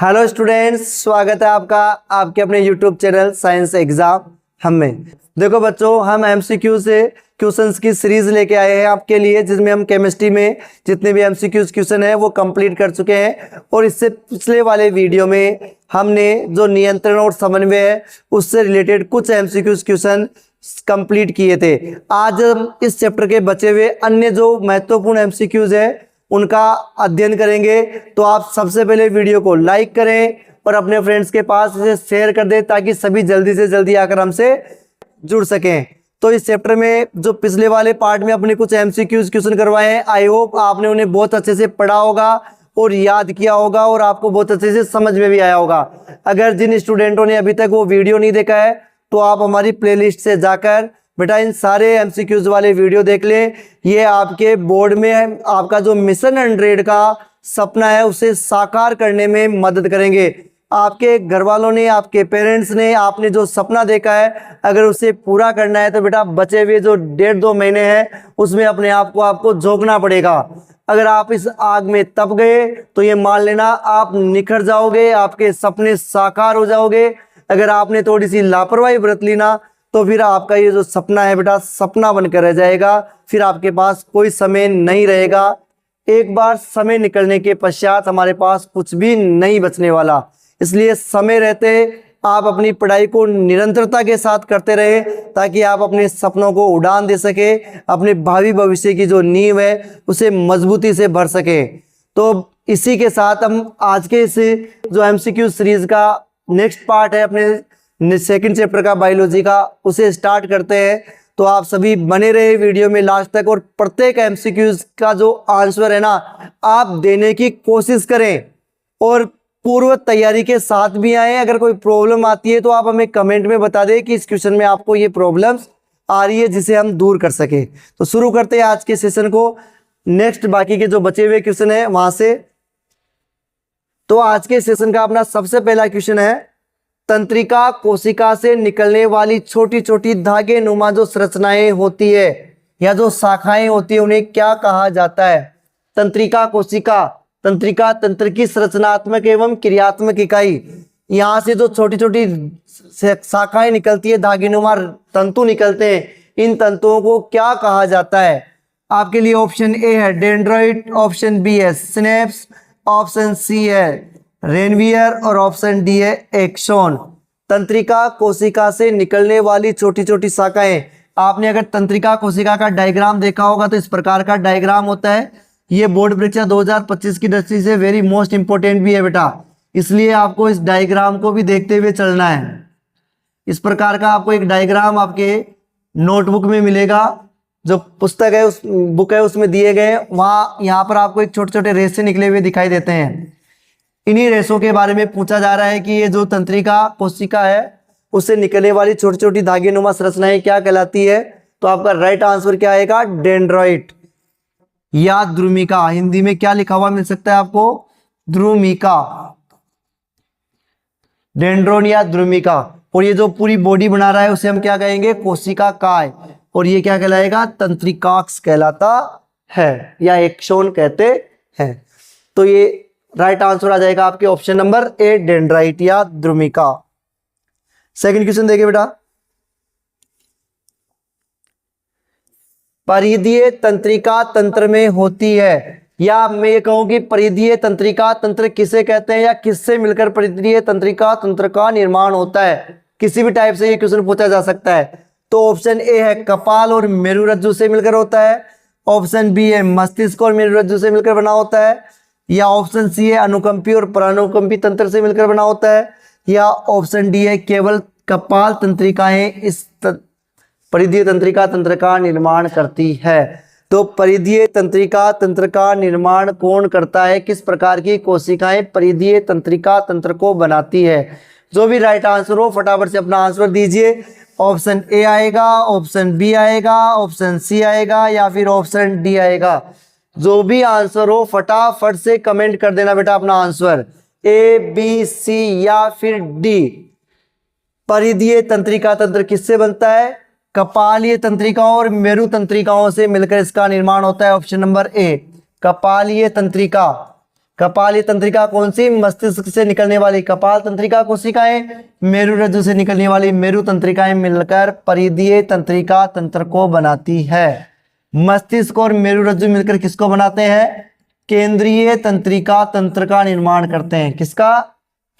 Hello students, स्वागत है आपका आपके अपने यूट्यूब चैनल साइंस एग्जाम हम में। देखो बच्चों, हम एमसीक्यू से क्वेश्चंस की सीरीज लेके आए हैं आपके लिए, जिसमें हम केमिस्ट्री में जितने भी एमसीक्यूज क्वेश्चन है वो कंप्लीट कर चुके हैं। और इससे पिछले वाले वीडियो में हमने जो नियंत्रण और समन्वय है उससे रिलेटेड कुछ एमसीक्यूज क्वेश्चन कंप्लीट किए थे। आज हम इस चैप्टर के बचे हुए अन्य जो महत्वपूर्ण एमसीक्यूज है उनका अध्ययन करेंगे। तो आप सबसे पहले वीडियो को लाइक करें और अपने फ्रेंड्स के पास इसे शेयर कर दें ताकि सभी जल्दी से जल्दी आकर हमसे जुड़ सकें। तो इस चैप्टर में जो पिछले वाले पार्ट में अपने कुछ एमसीक्यूज क्वेश्चन करवाए हैं, आई होप आपने उन्हें बहुत अच्छे से पढ़ा होगा और याद किया होगा और आपको बहुत अच्छे से समझ में भी आया होगा। अगर जिन स्टूडेंटों ने अभी तक वो वीडियो नहीं देखा है तो आप हमारी प्लेलिस्ट से जाकर बेटा इन सारे एमसीक्यूज वाले वीडियो देख लें। ये आपके बोर्ड में आपका जो मिशन 100 का सपना है उसे साकार करने में मदद करेंगे। आपके घर वालों ने, आपके पेरेंट्स ने, आपने जो सपना देखा है अगर उसे पूरा करना है तो बेटा बचे हुए जो 1.5-2 महीने हैं उसमें अपने आप को आपको झोंकना पड़ेगा। अगर आप इस आग में तप गए तो ये मान लेना आप निखर जाओगे, आपके सपने साकार हो जाओगे। अगर आपने थोड़ी सी लापरवाही बरत ली ना तो फिर आपका ये जो सपना है बेटा सपना बनकर रह जाएगा, फिर आपके पास कोई समय नहीं रहेगा। एक बार समय निकलने के पश्चात हमारे पास कुछ भी नहीं बचने वाला। इसलिए समय रहते आप अपनी पढ़ाई को निरंतरता के साथ करते रहे ताकि आप अपने सपनों को उड़ान दे सके, अपने भावी भविष्य की जो नींव है उसे मजबूती से भर सके। तो इसी के साथ हम आज के इस जो एमसीक्यू सीरीज का नेक्स्ट पार्ट है अपने सेकंड चैप्टर का बायोलॉजी का, उसे स्टार्ट करते हैं। तो आप सभी बने रहे वीडियो में लास्ट तक और प्रत्येक एमसीक्यूज का जो आंसर है ना आप देने की कोशिश करें और पूर्व तैयारी के साथ भी आए। अगर कोई प्रॉब्लम आती है तो आप हमें कमेंट में बता दें कि इस क्वेश्चन में आपको ये प्रॉब्लम्स आ रही है जिसे हम दूर कर सके। तो शुरू करते हैं आज के सेशन को। नेक्स्ट बाकी के जो बचे हुए क्वेश्चन है वहां से। तो आज के सेशन का अपना सबसे पहला क्वेश्चन है, तंत्रिका कोशिका से निकलने वाली छोटी छोटी धागे नुमा जो संरचनाएं होती है या जो शाखाएं होती है उन्हें क्या कहा जाता है? तंत्रिका कोशिका, तंत्रिका तंत्र की संरचनात्मक एवं क्रियात्मक इकाई। यहाँ से जो छोटी छोटी शाखाएं निकलती है, धागे नुमा तंतु निकलते हैं, इन तंतुओं को क्या कहा जाता है? आपके लिए ऑप्शन ए है डेंड्राइट, ऑप्शन बी है सिनेप्स, ऑप्शन सी है रेनवियर और ऑप्शन डी है एक्सोन। तंत्रिका कोशिका से निकलने वाली छोटी छोटी शाखाएं। आपने अगर तंत्रिका कोशिका का डायग्राम देखा होगा तो इस प्रकार का डायग्राम होता है। ये बोर्ड परीक्षा 2025 की दृष्टि से वेरी मोस्ट इंपोर्टेंट भी है बेटा, इसलिए आपको इस डायग्राम को भी देखते हुए चलना है। इस प्रकार का आपको एक डायग्राम आपके नोटबुक में मिलेगा, जो पुस्तक है उस बुक है उसमें दिए गए। वहाँ यहाँ पर आपको एक छोटे छोटे रेसे निकले हुए दिखाई देते हैं। इन्हीं रेसों के बारे में पूछा जा रहा है कि ये जो तंत्रिका कोशिका है उससे निकलने वाली छोटी छोटी धागे नुमा संरचनाएं क्या कहलाती है? तो आपका राइट आंसर क्या आएगा? डेंड्राइट या द्रुमिका। हिंदी में क्या लिखा हुआ मिल सकता है आपको? द्रुमिका, डेंड्रोन या द्रुमिका। और ये जो पूरी बॉडी बना रहा है उसे हम क्या कहेंगे? कोशिका काय। और ये क्या कहलाएगा? तंत्रिकाक्ष कहलाता है या एक्सोन कहते हैं। तो ये राइट आंसर आ जाएगा आपके ऑप्शन नंबर ए, डेंड्राइट या द्रुमिका। सेकंड क्वेश्चन देखिए बेटा, परिधीय तंत्रिका तंत्र में होती है, या मैं ये कहूं कि परिधीय तंत्रिका तंत्र किसे कहते हैं या किससे मिलकर परिधीय तंत्रिका तंत्र का निर्माण होता है? किसी भी टाइप से ये क्वेश्चन पूछा जा सकता है। तो ऑप्शन ए है कपाल और मेरुरज्जु से मिलकर होता है, ऑप्शन बी है मस्तिष्क और मेरुरज्जु से मिलकर बना होता है, या ऑप्शन सी है अनुकंपी और परानुकंपी तंत्र से मिलकर बना होता है, या ऑप्शन डी है केवल कपाल तंत्रिकाएं इस परिधीय तंत्रिका तंत्र का निर्माण करती है। तो परिधीय तंत्रिका तंत्र का निर्माण कौन करता है? किस प्रकार की कोशिकाएं परिधीय तंत्रिका तंत्र को बनाती है? जो भी राइट आंसर हो फटाफट से अपना आंसर दीजिए। ऑप्शन ए आएगा, ऑप्शन बी आएगा, ऑप्शन सी आएगा या फिर ऑप्शन डी आएगा। जो भी आंसर हो फटाफट से कमेंट कर देना बेटा अपना आंसर, ए बी सी या फिर डी। परिधीय तंत्रिका तंत्र किससे बनता है? कपालीय तंत्रिकाओं और मेरु तंत्रिकाओं से मिलकर इसका निर्माण होता है। ऑप्शन नंबर ए, कपालीय तंत्रिका। कपाली तंत्रिका कौन सी? मस्तिष्क से निकलने वाली कपाल तंत्रिका कोशिकाएं, मेरुरज्जु से निकलने वाली मेरु तंत्रिकाएं मिलकर परिधीय तंत्रिका तंत्र को बनाती है। मस्तिष्क और मेरुरज्जु मिलकर किसको बनाते हैं? केंद्रीय तंत्रिका तंत्र का निर्माण करते हैं। किसका?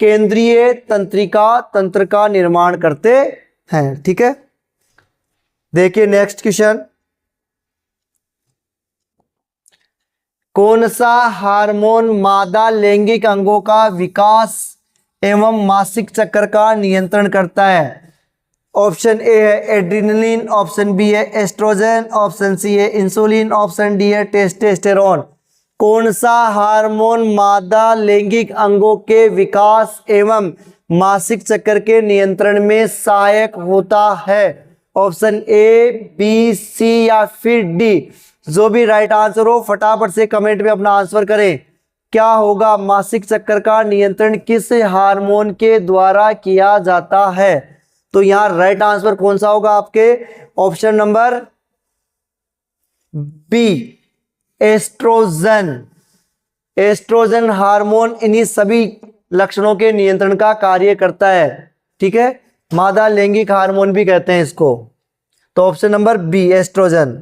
केंद्रीय तंत्रिका तंत्र का निर्माण करते हैं। ठीक है, देखिए नेक्स्ट क्वेश्चन। कौन सा हार्मोन मादा लैंगिक अंगों का विकास एवं मासिक चक्र का नियंत्रण करता है? ऑप्शन ए है एड्रिनलिन, ऑप्शन बी है एस्ट्रोजन, ऑप्शन सी है इंसुलिन, ऑप्शन डी है टेस्टोस्टेरोन। कौन सा हार्मोन मादा लैंगिक अंगों के विकास एवं मासिक चक्र के नियंत्रण में सहायक होता है? ऑप्शन ए, बी, सी या फिर डी। जो भी राइट आंसर हो फटाफट से कमेंट में अपना आंसर करें। क्या होगा? मासिक चक्र का नियंत्रण किस हार्मोन के द्वारा किया जाता है? तो यहां राइट आंसर कौन सा होगा आपके? Option number B, estrogen. Estrogen hormone इन्हीं सभी लक्षणों के नियंत्रण का कार्य करता है। ठीक है, मादा लैंगिक हार्मोन भी कहते हैं इसको। तो option number B, estrogen.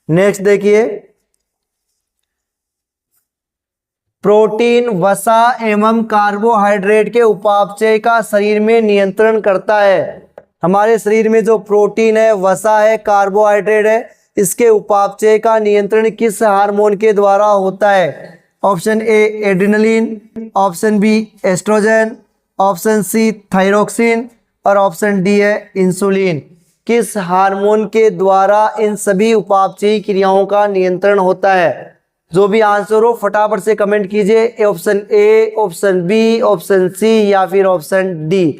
Next देखिए, प्रोटीन, वसा एवं कार्बोहाइड्रेट के उपापचय का शरीर में नियंत्रण करता है। हमारे शरीर में जो प्रोटीन है, वसा है, कार्बोहाइड्रेट है, इसके उपापचय का नियंत्रण किस हार्मोन के द्वारा होता है? Option A adrenaline, option B estrogen, option C thyroxine और ऑप्शन डी है इंसुलिन। किस हार्मोन के द्वारा इन सभी उपापचयी क्रियाओं का नियंत्रण होता है? जो भी आंसर हो फटाफट से कमेंट कीजिए। Option A, option B, option C या फिर ऑप्शन डी।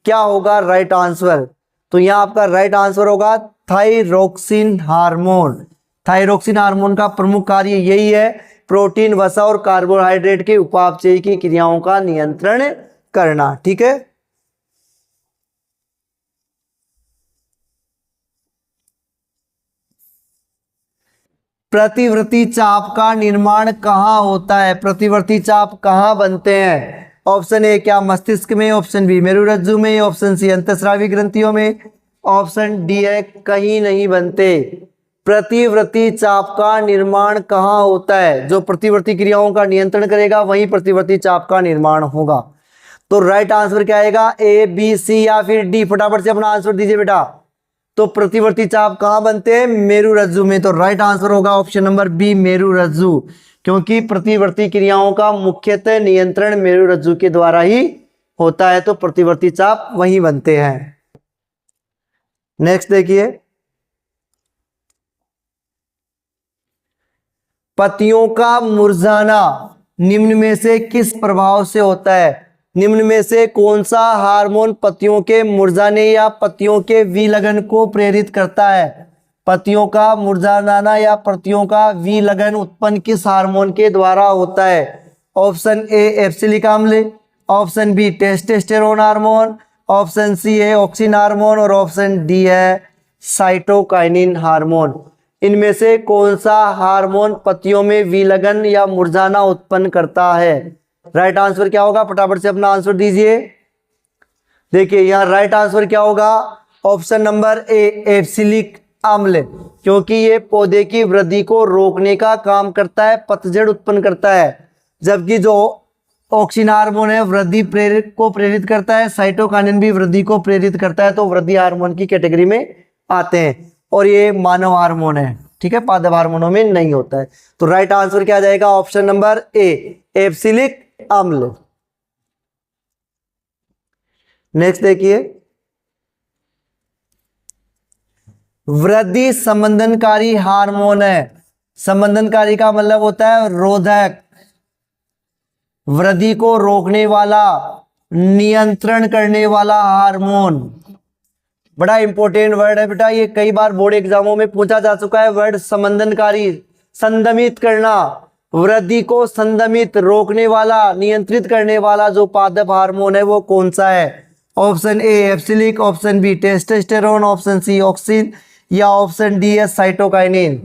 क्या होगा राइट आंसर? तो यहाँ आपका राइट आंसर होगा थायरोक्सिन हार्मोन। थायरोक्सिन हार्मोन का प्रमुख कार्य यही है, प्रोटीन, वसा और कार्बोहाइड्रेट के उपापचय की क्रियाओं का नियंत्रण करना। ठीक है, प्रतिवर्ती चाप का निर्माण कहाँ होता है? प्रतिवर्ती चाप कहाँ बनते हैं? ऑप्शन ए क्या मस्तिष्क में, ऑप्शन बी मेरुरज्जु में, ऑप्शन सी अंतःस्रावी ग्रंथियों में, ऑप्शन डी है कहीं नहीं बनते। प्रतिवर्ती चाप का निर्माण कहाँ होता है? जो प्रतिवर्ती क्रियाओं का नियंत्रण करेगा वहीं प्रतिवर्ती चाप का निर्माण होगा। तो राइट आंसर क्या आएगा? ए, बी, सी या फिर डी। फटाफट से अपना आंसर दीजिए बेटा। तो प्रतिवर्ती चाप कहाँ बनते हैं? मेरुरज्जु में। तो राइट आंसर होगा ऑप्शन नंबर बी, मेरुरज्जु, क्योंकि प्रतिवर्ती क्रियाओं का मुख्यतः नियंत्रण मेरुरज्जु के द्वारा ही होता है। तो प्रतिवर्ती चाप वहीं बनते हैं। नेक्स्ट देखिए, पत्तियों का मुरझाना निम्न में से किस प्रभाव से होता है? निम्न में से कौन सा हार्मोन पत्तियों के मुरझाने या पत्तियों के विलगन को प्रेरित करता है? पत्तियों का मुरझाना या पत्तियों का विलगन उत्पन्न किस हार्मोन के द्वारा होता है? ऑप्शन ए एब्सिलिक अम्ल, option B testosterone hormone, option C है ऑक्सिन हार्मोन और ऑप्शन डी है साइटोकाइनिन हार्मोन। इनमें से कौन सा हार्मोन पत्तियों में विलगन या मुरझाना उत्पन्न करता है? राइट आंसर क्या होगा? फटाफट से अपना आंसर दीजिए। देखिए यहाँ राइट आंसर क्या होगा? ऑप्शन नंबर ए एब्सिलिक अम्ल, क्योंकि ये पौधे की वृद्धि को रोकने का काम करता है, पतझड़ उत्पन्न करता है। जबकि जो ऑक्सिन हार्मोन है वृद्धि को प्रेरित करता है, साइटोकाइनिन भी वृद्धि को प्रेरित करता है। तो वृद्धि हार्मोन की कैटेगरी में आते हैं और ये मानव हार्मोन है। ठीक है, पादप हार्मोनों में नहीं होता है। तो राइट आंसर क्या आ जाएगा? ऑप्शन नंबर ए एब्सिलिक अम्ल। नेक्स्ट देखिए, वृद्धि संबंधनकारी हार्मोन है। संबंधनकारी का मतलब होता है रोधक, वृद्धि को रोकने वाला, नियंत्रण करने वाला हार्मोन। बड़ा इंपॉर्टेंट वर्ड है बेटा, ये कई बार बोर्ड एग्जामों में पूछा जा चुका है वर्ड संबंधनकारी। संदमित करना, वृद्धि को संदमित, रोकने वाला, नियंत्रित करने वाला जो पादप हार्मोन है वो कौन सा है? Option A abscisic, option B testosterone, option C auxin या ऑप्शन डी है साइटोकाइनिन।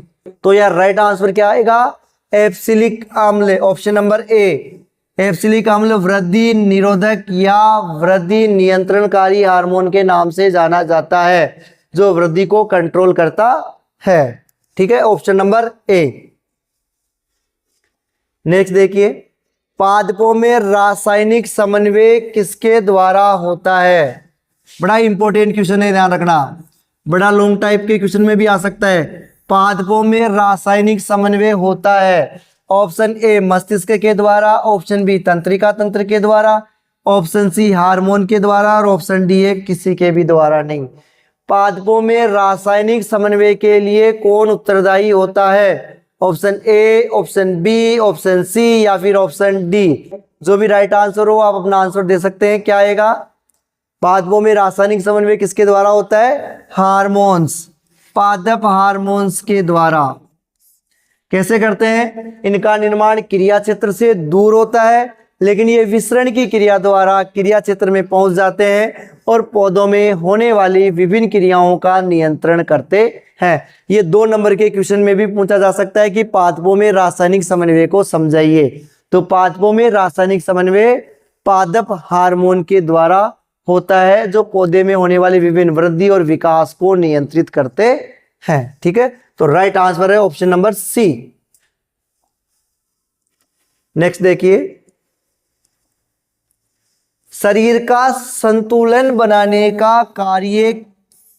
तो यार राइट आंसर क्या आएगा? एब्सिलिक आम्ल, ऑप्शन नंबर ए एब्सिलिक आम्ल वृद्धि निरोधक या वृद्धि नियंत्रणकारी हार्मोन के नाम से जाना जाता है, जो वृद्धि को कंट्रोल करता है। ठीक है, ऑप्शन नंबर ए। नेक्स्ट देखिए, पादपों में रासायनिक समन्वय किसके द्वारा होता है? बड़ा इंपॉर्टेंट क्वेश्चन है, ध्यान रखना, बड़ा लॉन्ग टाइप के क्वेश्चन में भी आ सकता है। पादपों में रासायनिक समन्वय होता है, ऑप्शन ए मस्तिष्क के द्वारा, ऑप्शन बी तंत्रिका तंत्र के द्वारा, ऑप्शन सी हार्मोन के द्वारा और ऑप्शन डी है किसी के भी द्वारा नहीं। पादपों में रासायनिक समन्वय के लिए कौन उत्तरदायी होता है? Option A, option B, option C या फिर ऑप्शन डी। जो भी राइट आंसर हो आप अपना आंसर दे सकते हैं। क्या आएगा? पादपों में रासायनिक समन्वय किसके द्वारा होता है? हार्मोन्स, पादप हार्मोन्स के द्वारा। कैसे करते हैं? इनका निर्माण क्रिया क्षेत्र से दूर होता है, लेकिन ये विसरण की क्रिया द्वारा क्रिया क्षेत्र में पहुंच जाते हैं और पौधों में होने वाली विभिन्न क्रियाओं का नियंत्रण करते हैं। ये 2 नंबर के क्वेश्चन में भी पूछा जा सकता है कि पादपों में रासायनिक समन्वय को समझाइए। तो पादपों में रासायनिक समन्वय पादप हार्मोन के द्वारा होता है, जो पौधे में होने वाली विभिन्न वृद्धि और विकास को नियंत्रित करते हैं। ठीक है, तो राइट आंसर है ऑप्शन नंबर सी। नेक्स्ट देखिए, शरीर का संतुलन बनाने का कार्य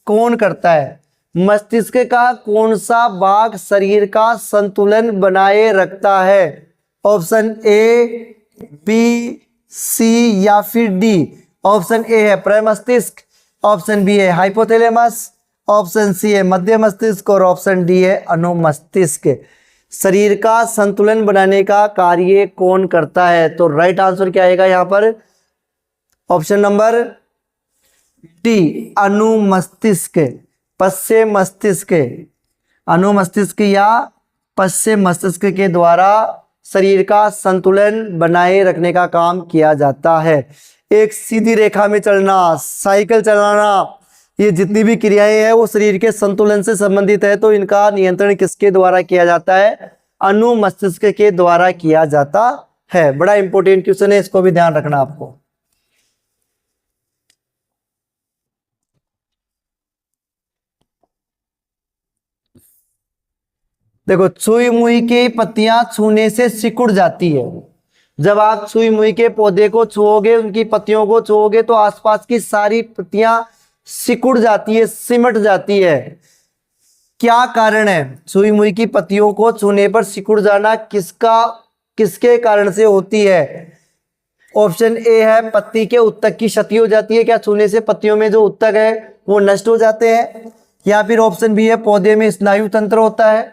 कौन करता है? मस्तिष्क का कौन सा भाग शरीर का संतुलन बनाए रखता है? ऑप्शन ए, बी, सी या फिर डी। ऑप्शन ए है प्रमस्तिष्क, ऑप्शन बी है हाइपोथैलेमस, ऑप्शन सी है मध्य मस्तिष्क और ऑप्शन डी है अनुमस्तिष्क। शरीर का संतुलन बनाने का कार्य कौन करता है? तो राइट आंसर क्या आएगा यहाँ पर? ऑप्शन नंबर डी, अनुमस्तिष्क, पश्च मस्तिष्क। अनुमस्तिष्क या पश्च मस्तिष्क के द्वारा शरीर का संतुलन बनाए रखने का काम किया जाता है। एक सीधी रेखा में चलना, साइकिल चलाना, ये जितनी भी क्रियाएं हैं वो शरीर के संतुलन से संबंधित है, तो इनका नियंत्रण किसके द्वारा किया जाता है? अनुमस्तिष्क के द्वारा किया जाता है। बड़ा इंपॉर्टेंट क्वेश्चन है, इसको भी ध्यान रखना आपको। देखो, छुई मुई की पत्तियां छूने से सिकुड़ जाती है। जब आप छुई मुई के पौधे को छुओगे, उनकी पत्तियों को छुओगे, तो आसपास की सारी पत्तियां सिकुड़ जाती है, सिमट जाती है। क्या कारण है? छुई मुई की पत्तियों को छूने पर सिकुड़ जाना किसके कारण से होती है? ऑप्शन ए है पत्ती के उत्तक की क्षति हो जाती है। क्या छूने से पत्तियों में जो उत्तक है वो नष्ट हो जाते हैं? या फिर ऑप्शन बी है पौधे में स्नायु तंत्र होता है।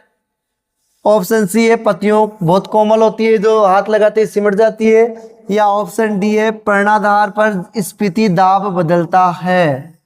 ऑप्शन सी है पत्तियों बहुत कोमल होती है, जो हाथ लगाते ही सिमट जाती है। या ऑप्शन डी है पर्णाधार पर स्फीति दाब बदलता है।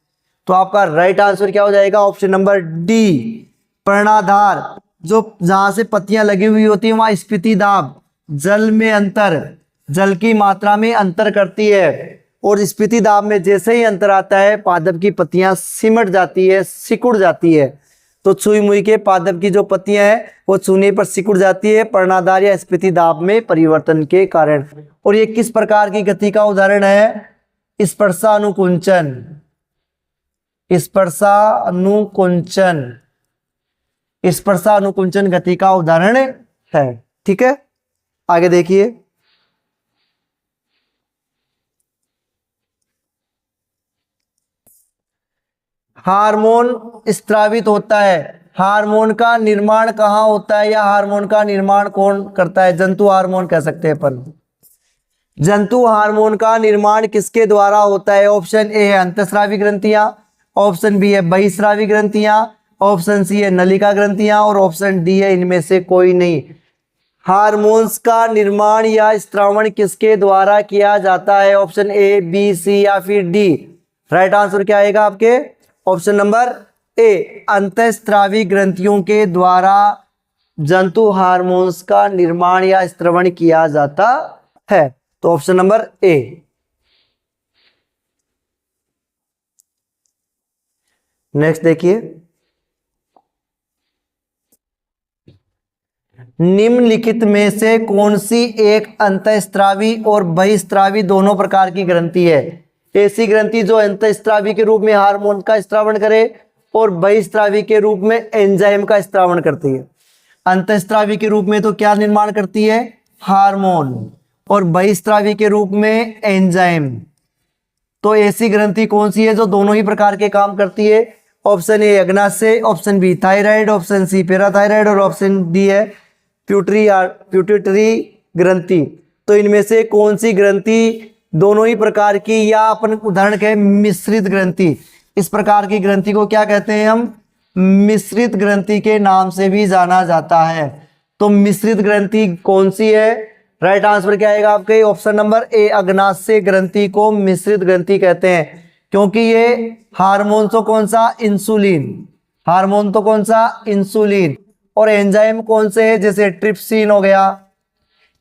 तो आपका राइट आंसर क्या हो जाएगा? ऑप्शन नंबर डी, पर्णाधार। जो जहां से पत्तियां लगी हुई होती है वहां स्फीति दाब, जल में अंतर, जल की मात्रा में अंतर करती है, और स्फीति दाब में जैसे ही अंतर आता है पादप की पत्तियां सिमट जाती है, सिकुड़ जाती है। तो छुई मुई के पादप की जो पत्तियां हैं वो छूने पर सिकुड़ जाती है पर्णाधार या स्फीति दाब में परिवर्तन के कारण। और ये किस प्रकार की गति का उदाहरण है? स्पर्शानुकुंचन, स्पर्शानुकुंचन, स्पर्शानुकुंचन गति का उदाहरण है। ठीक है, आगे देखिए, हार्मोन स्त्रावित होता है। हार्मोन का निर्माण कहाँ होता है, या हार्मोन का निर्माण कौन करता है? जंतु हार्मोन कह सकते हैं अपन। जंतु हार्मोन का निर्माण किसके द्वारा होता है? ऑप्शन ए है अंतःस्रावी ग्रंथियां, ऑप्शन बी है बहिस्रावी ग्रंथियां, ऑप्शन सी है नलिका ग्रंथियां और ऑप्शन डी है इनमें से कोई नहीं। हार्मोन्स का निर्माण या स्त्रावण किसके द्वारा किया जाता है? ऑप्शन ए, बी, सी या फिर डी। राइट आंसर क्या आएगा आपके? ऑप्शन नंबर ए, अंतःस्रावी ग्रंथियों के द्वारा जंतु हार्मोन्स का निर्माण या स्त्रवण किया जाता है। तो ऑप्शन नंबर ए। नेक्स्ट देखिए, निम्नलिखित में से कौन सी एक अंतःस्रावी और बहिस्रावी दोनों प्रकार की ग्रंथि है? ऐसी ग्रंथि जो अंतःस्रावी के रूप में हार्मोन का स्रावण करे और बहिस्रावी के रूप में एंजाइम का स्रावण करती है। अंतःस्रावी के रूप में तो क्या निर्माण करती है? हार्मोन, और बहिस्रावी के रूप में एंजाइम। तो ऐसी ग्रंथि कौन सी है जो दोनों ही प्रकार के काम करती है? ऑप्शन ए अग्नाशय, option B thyroid, option C parathyroid और ऑप्शन डी है प्यूटिटरी ग्रंथि। तो इनमें से कौन सी ग्रंथि दोनों ही प्रकार की, या अपन उदाहरण कहें मिश्रित ग्रंथि, इस प्रकार की ग्रंथि को क्या कहते हैं हम? मिश्रित ग्रंथि के नाम से भी जाना जाता है। तो मिश्रित ग्रंथि कौन सी है? राइट आंसर क्या आएगा आपके? ऑप्शन नंबर ए अग्नाशय ग्रंथि को मिश्रित ग्रंथि कहते हैं, क्योंकि ये हार्मोन तो कौन सा? इंसुलिन। हार्मोन तो कौन सा? इंसुलिन। और एंजाइम कौन से है? जैसे ट्रिप्सिन हो गया,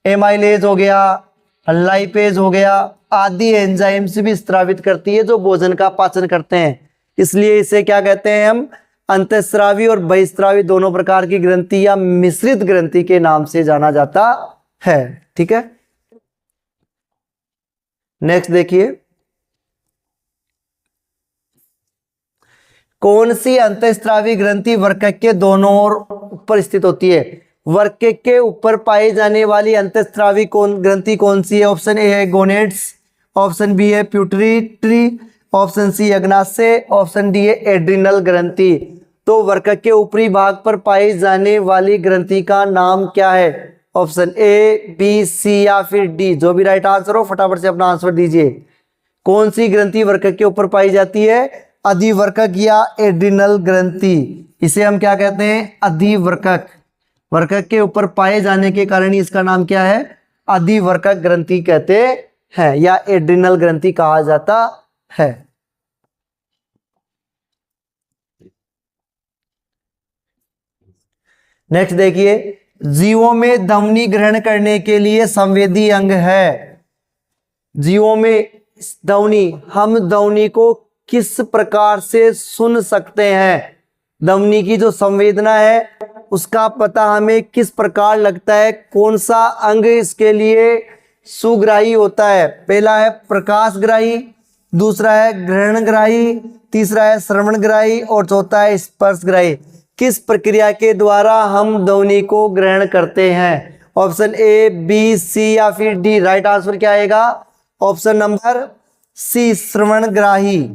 एमाइलेज हो गया, लाइपेज हो गया, आदि एंजाइम से भी स्रावित करती है जो भोजन का पाचन करते हैं। इसलिए इसे क्या कहते हैं हम? अंतःस्रावी और बहिस्रावी दोनों प्रकार की ग्रंथि या मिश्रित ग्रंथि के नाम से जाना जाता है। ठीक है, नेक्स्ट देखिए, कौन सी अंतःस्रावी ग्रंथि वृक्क के दोनों ओर ऊपर स्थित होती है? वृक्क के ऊपर पाई जाने वाली अंतःस्रावी ग्रंथि कौन सी है? ऑप्शन ए है गोनेड्स, ऑप्शन बी है pituitary, option C अग्नाशय, option D है एड्रिनल ग्रंथि। तो वृक्क के ऊपरी भाग पर पाई जाने वाली ग्रंथि का नाम क्या है? ऑप्शन ए, बी, सी या फिर डी। जो भी राइट आंसर हो फटाफट से अपना आंसर दीजिए। कौन सी ग्रंथि वृक्क के ऊपर पाई जाती है? अधिवृक्क या एड्रिनल ग्रंथि। इसे हम क्या कहते हैं? अधिवृक्क। वृक्क के ऊपर पाए जाने के कारण ही इसका नाम क्या है? अधिवृक्क ग्रंथि कहते हैं या एड्रिनल ग्रंथि कहा जाता है। नेक्स्ट देखिए, जीवों में ध्वनि ग्रहण करने के लिए संवेदी अंग है। जीवों में ध्वनि, हम ध्वनि को किस प्रकार से सुन सकते हैं? ध्वनि की जो संवेदना है उसका पता हमें किस प्रकार लगता है? कौन सा अंग इसके लिए सुग्राही होता है? पहला है प्रकाशग्राही, दूसरा है ग्रहणग्राही, तीसरा है श्रवणग्राही और चौथा है स्पर्शग्राही। किस प्रक्रिया के द्वारा हम ध्वनि को ग्रहण करते हैं? ऑप्शन ए, बी, सी या फिर डी। राइट आंसर क्या आएगा? ऑप्शन नंबर सी, श्रवणग्राही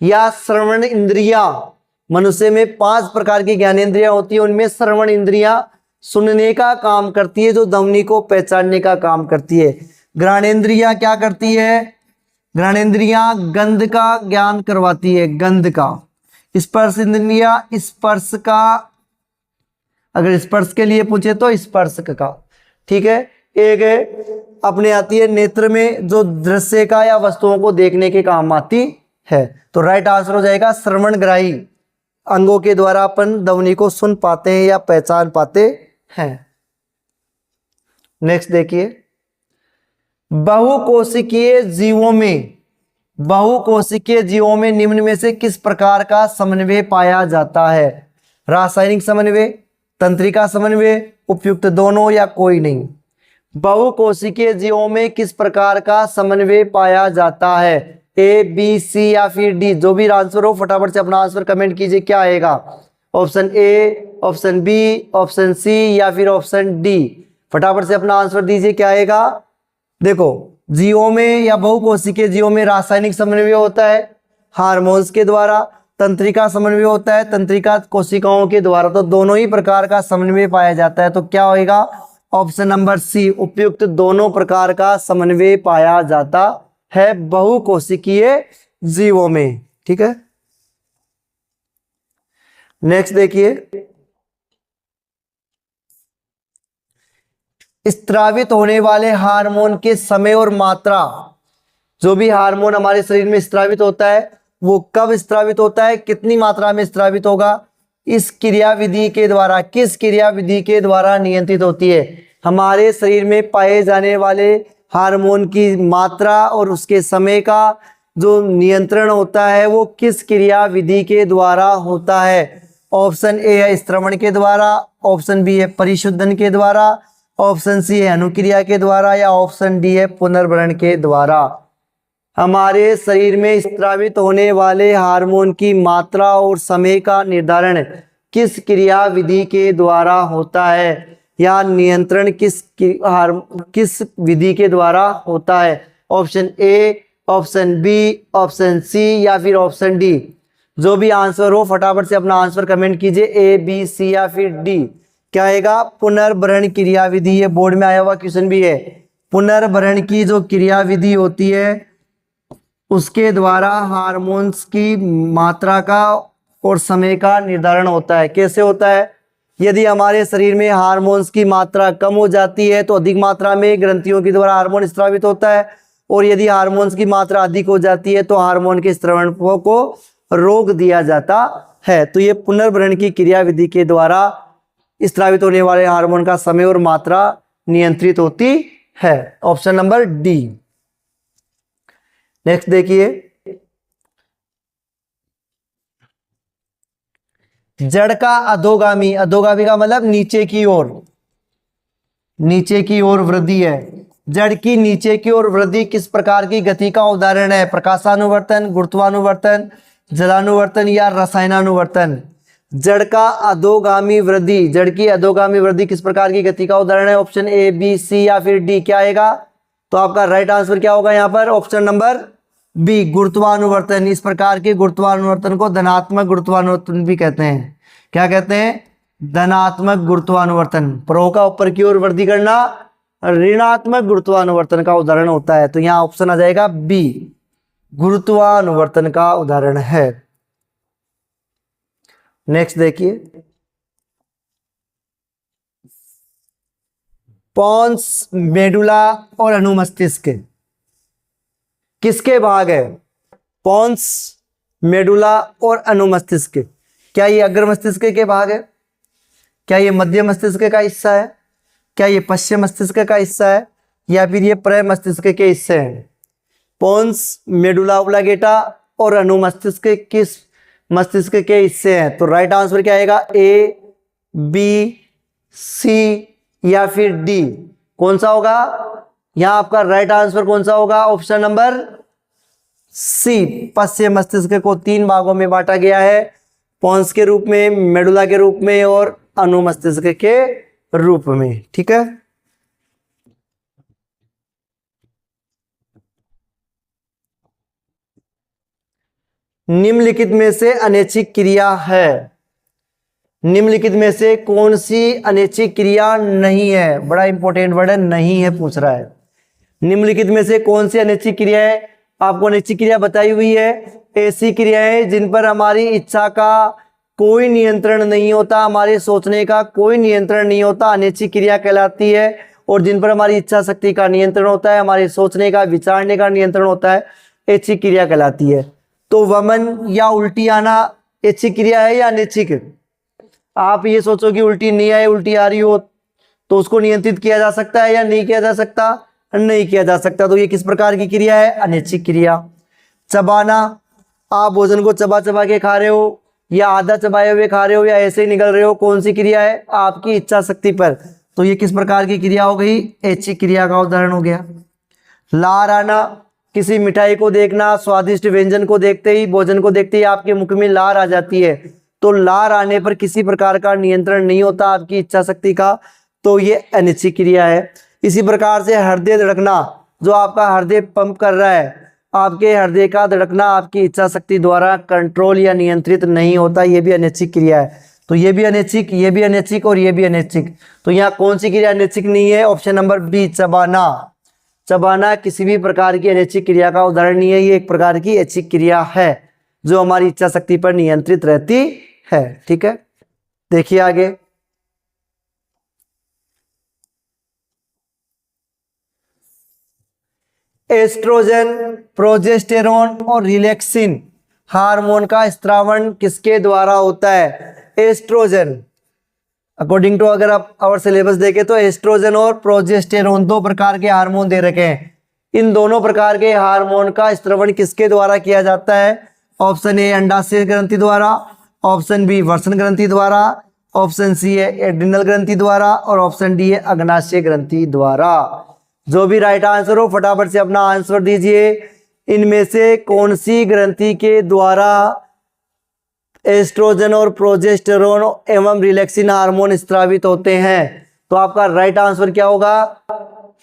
या श्रवण इंद्रिया। मनुष्य में 5 प्रकार की ज्ञानेंद्रियां होती है, उनमें श्रवण इंद्रियां सुनने का काम करती है, जो ध्वनि को पहचानने का काम करती है। घ्राणेंद्रियां क्या करती है? घ्राणेंद्रियां गंध का ज्ञान करवाती है, गंध का। स्पर्श इंद्रियां स्पर्श का, अगर स्पर्श के लिए पूछे तो स्पर्श का। ठीक है, एक अपने आती है नेत्र में, जो दृश्य का या वस्तुओं को देखने के काम आती है। तो राइट आंसर हो जाएगा श्रवणग्राही। अंगों के द्वारा अपन ध्वनि को सुन पाते हैं या पहचान पाते हैं। नेक्स्ट देखिए, बहुकोशिकीय जीवों में निम्न में से किस प्रकार का समन्वय पाया जाता है? रासायनिक समन्वय, तंत्रिका समन्वय, उपयुक्त दोनों या कोई नहीं। बहुकोशिकीय जीवों में किस प्रकार का समन्वय पाया जाता है? ए, बी, सी या फिर डी। जो भी आंसर हो फटाफट से अपना आंसर कमेंट कीजिए, क्या आएगा? Option A, option B, option C या फिर ऑप्शन डी। फटाफट से अपना आंसर दीजिए, क्या आएगा? देखो, जीवों में या बहुकोशिकीय जीवों में रासायनिक समन्वय होता है हार्मोन्स के द्वारा, तंत्रिका समन्वय होता है तंत्रिका कोशिकाओं के द्वारा। तो दोनों ही प्रकार का समन्वय पाया जाता है। तो क्या होएगा? ऑप्शन नंबर सी, उपयुक्त दोनों प्रकार का समन्वय पाया जाता है बहुकोशिकीय जीवों में। ठीक है, नेक्स्ट देखिए, स्रावित होने वाले हार्मोन के समय और मात्रा। जो भी हार्मोन हमारे शरीर में स्रावित होता है वो कब स्रावित होता है, कितनी मात्रा में स्रावित होगा, इस क्रियाविधि के द्वारा, किस क्रियाविधि के द्वारा नियंत्रित होती है? हमारे शरीर में पाए जाने वाले हार्मोन की मात्रा और उसके समय का जो नियंत्रण होता है वो किस क्रियाविधि के द्वारा होता है? ऑप्शन ए है स्त्रवण के द्वारा, ऑप्शन बी है परिशुद्धन के द्वारा, ऑप्शन सी है अनुक्रिया के द्वारा, या ऑप्शन डी है पुनर्भरण के द्वारा। हमारे शरीर में स्रावित होने वाले हार्मोन की मात्रा और समय का निर्धारण किस क्रिया विधि के द्वारा होता है, या नियंत्रण किस विधि के द्वारा होता है? Option A, option B, option C, या फिर ऑप्शन डी। जो भी आंसर हो फटाफट से अपना आंसर कमेंट कीजिए, ए, बी, सी या फिर डी। क्या आएगा? पुनर्भरण क्रिया विधि। ये बोर्ड में आया हुआ क्वेश्चन भी है। पुनर्भरण की जो क्रिया विधि होती है उसके द्वारा हार्मोन्स की मात्रा का और समय का निर्धारण होता है। कैसे होता है? यदि हमारे शरीर में हार्मोन्स की मात्रा कम हो जाती है तो अधिक मात्रा में ग्रंथियों के द्वारा हार्मोन स्रावित होता है, और यदि हार्मोन्स की मात्रा अधिक हो जाती है तो हार्मोन के स्रवण को रोक दिया जाता है। तो ये पुनर्भरण की क्रिया विधि के द्वारा स्रावित होने वाले हार्मोन का समय और मात्रा नियंत्रित होती है। Option number D. नेक्स्ट देखिए, जड़ का अधोगामी, अधोगामी का मतलब नीचे की ओर, नीचे की ओर वृद्धि है। जड़ की नीचे की ओर वृद्धि किस प्रकार की गति का उदाहरण है? प्रकाशानुवर्तन, गुरुत्वानुवर्तन, जलानुवर्तन या रसायनानुवर्तन? जड़ का अधोगामी वृद्धि, जड़ की अधोगामी वृद्धि किस प्रकार की गति का उदाहरण है? ऑप्शन ए, बी, सी या फिर डी। क्या आएगा? तो आपका राइट आंसर क्या होगा यहाँ पर? ऑप्शन नंबर बी, गुरुत्वानुवर्तन। इस प्रकार के गुरुत्वानुवर्तन को धनात्मक गुरुत्वानुवर्तन भी कहते हैं। क्या कहते हैं? धनात्मक गुरुत्वानुवर्तन। प्रवाह का ऊपर की ओर वृद्धि करना ऋणात्मक गुरुत्वानुवर्तन का उदाहरण होता है। तो यहाँ ऑप्शन आ जाएगा बी, गुरुत्वानुवर्तन का उदाहरण है। नेक्स्ट देखिए, पोन्स, मेडुला और अनुमस्तिष्क किसके भाग है? पोन्स, मेडुला और अनुमस्तिष्क, क्या ये अग्र मस्तिष्क के भाग है? क्या ये मध्य मस्तिष्क का हिस्सा है? क्या ये पश्चिम मस्तिष्क का हिस्सा है? या फिर ये प्र मस्तिष्क के हिस्से हैं? पोन्स, मेडुला ऑब्लांगेटा और अनुमस्तिष्क किस मस्तिष्क के हिस्से हैं? तो राइट आंसर क्या आएगा? ए, बी, सी या फिर डी। कौन सा होगा यहाँ आपका राइट आंसर? कौन सा होगा? ऑप्शन नंबर सी। पश्चिम मस्तिष्क को 3 भागों में बांटा गया है, पोन्स के रूप में, मेडुला के रूप में और अनुमस्तिष्क के रूप में। ठीक है, निम्नलिखित में से अनैच्छिक क्रिया है। निम्नलिखित में से कौन सी अनैच्छिक क्रिया नहीं है? बड़ा इंपॉर्टेंट वर्ड है, नहीं है पूछ रहा है। निम्नलिखित में से कौन सी अनैच्छिक क्रिया है? आपको अनैच्छिक क्रिया बताई हुई है। ऐसी क्रियाएं जिन पर हमारी इच्छा का कोई नियंत्रण नहीं होता, हमारे सोचने का कोई नियंत्रण नहीं होता, अनैच्छिक क्रिया कहलाती है। और जिन पर हमारी इच्छा शक्ति का नियंत्रण होता है, हमारे सोचने का, विचारने का नियंत्रण होता है, ऐच्छिक क्रिया कहलाती है। तो वमन या उल्टी आना ऐच्छिक क्रिया है या अनैच्छिक? आप ये सोचो कि उल्टी नहीं आए, उल्टी आ रही हो, तो उसको नियंत्रित किया जा सकता है या नहीं किया जा सकता? नहीं किया जा सकता। तो ये किस प्रकार की क्रिया है? अनैच्छिक क्रिया। चबाना, आप भोजन को चबा चबा के खा रहे हो, या आधा चबाए हुए खा रहे हो, या ऐसे ही निकल रहे हो, कौन सी क्रिया है? आपकी इच्छा शक्ति पर। तो ये किस प्रकार की क्रिया हो गई? ऐच्छिक क्रिया का उदाहरण हो गया। लार आना, किसी मिठाई को देखना, स्वादिष्ट व्यंजन को देखते ही, भोजन को देखते ही आपके मुख में लार आ जाती है, तो लार आने पर किसी प्रकार का नियंत्रण नहीं होता आपकी इच्छा शक्ति का, तो ये अनैच्छिक क्रिया है। इसी प्रकार से हृदय धड़कना, जो आपका हृदय पंप कर रहा है, आपके हृदय का धड़कना आपकी इच्छा शक्ति द्वारा कंट्रोल या नियंत्रित नहीं होता, ये भी अनैच्छिक क्रिया है। तो ये भी अनैच्छिक, ये भी अनैच्छिक और ये भी अनैच्छिक। तो यहाँ कौन सी क्रिया अनैच्छिक नहीं है? ऑप्शन नंबर बी, चबाना। चबाना किसी भी प्रकार की अनैच्छिक क्रिया का उदाहरण नहीं है, ये एक प्रकार की ऐच्छिक क्रिया है जो हमारी इच्छा शक्ति पर नियंत्रित रहती है। ठीक है, देखिए आगे, एस्ट्रोजन, प्रोजेस्टेरोन और रिलैक्सिन हार्मोन का स्त्रावण किसके द्वारा होता है? एस्ट्रोजन, अकॉर्डिंग टू अगर आप और सिलेबस देखें तो एस्ट्रोजन और प्रोजेस्टेरोन 2 प्रकार के हार्मोन दे रखे हैं। इन दोनों प्रकार के हार्मोन का स्त्रवण किसके द्वारा किया जाता है? ऑप्शन ए, अंडाशय ग्रंथि द्वारा, ऑप्शन बी वर्षण ग्रंथि द्वारा, ऑप्शन सी है एड्रिनल ग्रंथि द्वारा और ऑप्शन डी है अग्नाशय ग्रंथि द्वारा। जो भी राइट आंसर हो फटाफट से अपना आंसर दीजिए। इनमें से कौन सी ग्रंथि के द्वारा एस्ट्रोजन और प्रोजेस्टेरोन एवं रिलैक्सिन हार्मोन स्रावित होते हैं? तो आपका राइट आंसर क्या होगा?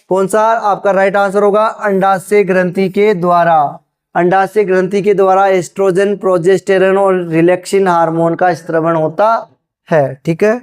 कौन सा? आपका राइट आंसर होगा अंडाशय ग्रंथि के द्वारा। अंडाशय ग्रंथि के द्वारा एस्ट्रोजन, प्रोजेस्टेरोन और रिलैक्सिन हार्मोन का स्रावण होता है। ठीक है,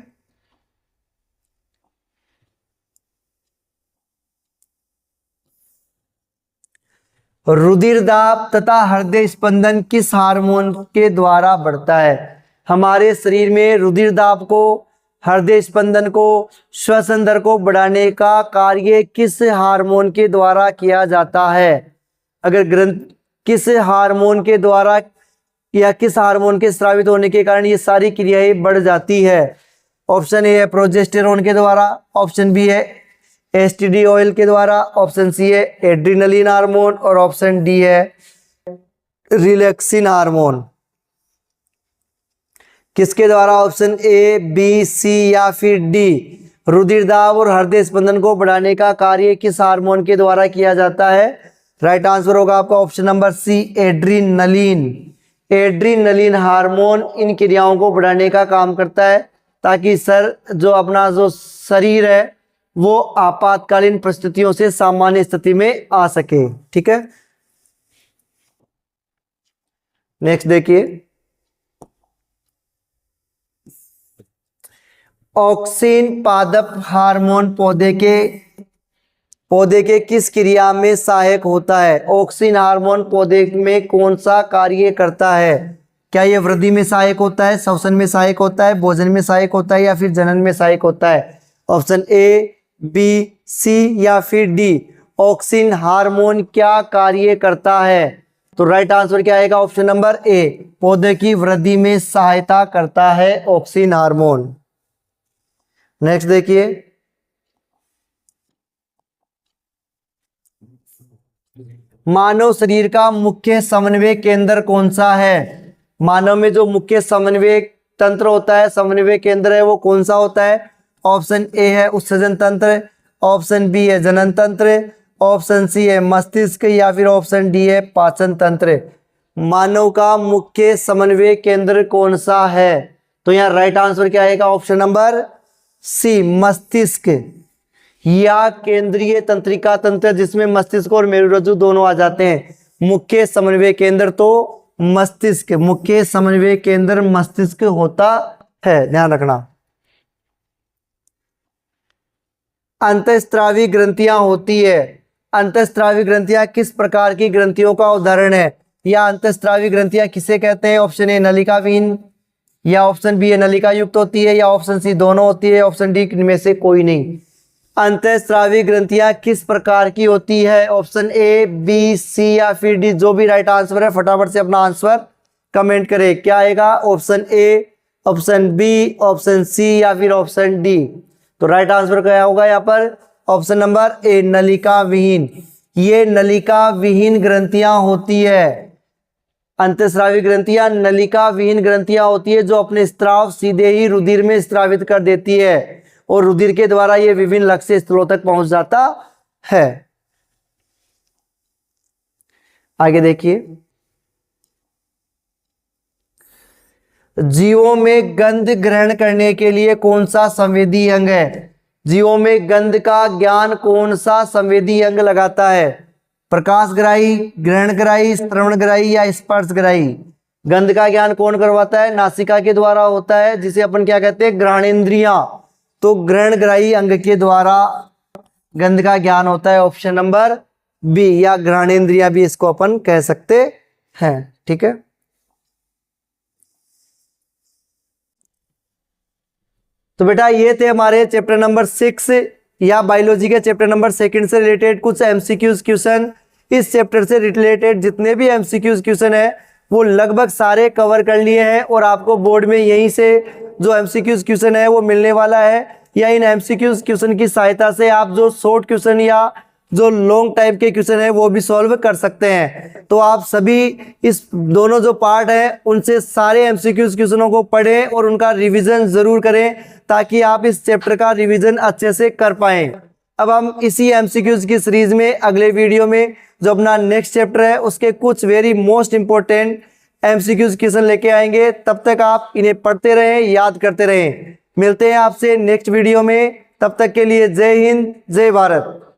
रुधिर दाब तथा हृदय स्पंदन किस हार्मोन के द्वारा बढ़ता है? हमारे शरीर में रुधिर दाब को, हृदय स्पंदन को, श्वसन दर को बढ़ाने का कार्य किस हार्मोन के द्वारा किया जाता है? अगर ग्रंथ किस हार्मोन के द्वारा या किस हार्मोन के स्रावित होने के कारण ये सारी क्रियाएं बढ़ जाती है? ऑप्शन ए है प्रोजेस्टेरोन के द्वारा, ऑप्शन बी है एस्टिडी ऑयल के द्वारा, ऑप्शन सी है एड्रिनलिन हार्मोन और ऑप्शन डी है रिलैक्सिन हार्मोन। किसके द्वारा? ऑप्शन ए, बी, सी या फिर डी। रुधिर दाब और हृदय स्पंदन को बढ़ाने का कार्य किस हार्मोन के द्वारा किया जाता है? राइट आंसर होगा आपका option number C, adrenaline. Adrenaline hormone इन क्रियाओं को बढ़ाने का काम करता है ताकि जो अपना जो शरीर है वो आपातकालीन परिस्थितियों से सामान्य स्थिति में आ सके। ठीक है, नेक्स्ट देखिए, ऑक्सिन पादप हार्मोन पौधे के किस क्रिया में सहायक होता है? ऑक्सिन हार्मोन पौधे में कौन सा कार्य करता है? क्या यह वृद्धि में सहायक होता है, श्वसन में सहायक होता है, भोजन में सहायक होता है या फिर जनन में सहायक होता है? ऑप्शन ए, बी, सी या फिर डी। ऑक्सिन हार्मोन क्या कार्य करता है? तो राइट आंसर क्या आएगा? ऑप्शन नंबर ए, पौधे की वृद्धि में सहायता करता है ऑक्सिन हार्मोन। नेक्स्ट देखिए, मानव शरीर का मुख्य समन्वय केंद्र कौन सा है? मानव में जो मुख्य समन्वय तंत्र होता है, समन्वय केंद्र है, वो कौन सा होता है? ऑप्शन ए है उत्सर्जन तंत्र, ऑप्शन बी है जनन तंत्र, ऑप्शन सी है मस्तिष्क या फिर ऑप्शन डी है पाचन तंत्र। मानव का मुख्य समन्वय केंद्र कौन सा है? तो यहाँ राइट आंसर क्या आएगा? ऑप्शन नंबर सी, मस्तिष्क या केंद्रीय तंत्रिका तंत्र, जिसमें मस्तिष्क और मेरुरज्जु दोनों आ जाते हैं। मुख्य समन्वय केंद्र तो मस्तिष्क, मुख्य समन्वय केंद्र मस्तिष्क होता है, ध्यान रखना। अंतःस्रावी ग्रंथियां होती है। अंतःस्रावी ग्रंथियां किस प्रकार की ग्रंथियों का उदाहरण है? या अंतःस्रावी ग्रंथियां किसे कहते हैं? ऑप्शन ए नलिका विहीन, या ऑप्शन बी नलिका युक्त होती है, या ऑप्शन सी दोनों होती है, ऑप्शन डी इनमें से कोई नहीं। अंतःस्रावी ग्रंथियां किस प्रकार की होती है? ऑप्शन ए, बी, सी या फिर डी। जो भी राइट आंसर है फटाफट से अपना आंसर कमेंट करें। क्या आएगा? Option A, option B, option C या फिर ऑप्शन डी। तो राइट आंसर क्या होगा यहाँ पर? ऑप्शन नंबर ए, नलिका विहीन। ये नलिका विहीन ग्रंथियां होती है। अंतःस्रावी ग्रंथियां नलिका विहीन ग्रंथियां होती है जो अपने स्राव सीधे ही रुधिर में स्रावित कर देती है और रुधिर के द्वारा ये विभिन्न लक्ष्य स्थलों तक पहुंच जाता है। आगे देखिए, जीवों में गंध ग्रहण करने के लिए कौन सा संवेदी अंग है? जीवों में गंध का ज्ञान कौन सा संवेदी अंग लगाता है? प्रकाश ग्राही, ग्रहण ग्राही, श्रवण ग्राही या स्पर्श ग्राही? गंध का ज्ञान कौन करवाता है? नासिका के द्वारा होता है, जिसे अपन क्या कहते हैं? ग्रहणेंद्रियां। तो ग्रहण ग्राही अंग के द्वारा गंध का ज्ञान होता है, ऑप्शन नंबर बी, या ग्रहणेंद्रियां भी इसको अपन कह सकते हैं। ठीक है, तो बेटा ये थे हमारे चैप्टर नंबर 6 या बायोलॉजी के चैप्टर नंबर 2 से रिलेटेड कुछ एमसीक्यूज क्वेश्चन। इस चैप्टर से रिलेटेड जितने भी एमसीक्यूज क्वेश्चन है वो लगभग सारे कवर कर लिए हैं और आपको बोर्ड में यहीं से जो एमसीक्यूज क्वेश्चन है वो मिलने वाला है, या इन एमसीक्यूज क्वेश्चन की सहायता से आप जो शॉर्ट क्वेश्चन या जो लॉन्ग टाइप के क्वेश्चन है वो भी सॉल्व कर सकते हैं। तो आप सभी इस दोनों जो पार्ट है उनसे सारे एमसीक्यूज क्वेश्चनों को पढ़ें और उनका रिवीजन जरूर करें, ताकि आप इस चैप्टर का रिवीजन अच्छे से कर पाएं। अब हम इसी एमसीक्यूज की सीरीज में अगले वीडियो में जो अपना नेक्स्ट चैप्टर है उसके कुछ very most important MCQs question लेके आएंगे। तब तक आप इन्हें पढ़ते रहें, याद करते रहें। मिलते हैं आपसे नेक्स्ट वीडियो में, तब तक के लिए जय हिंद, जय भारत।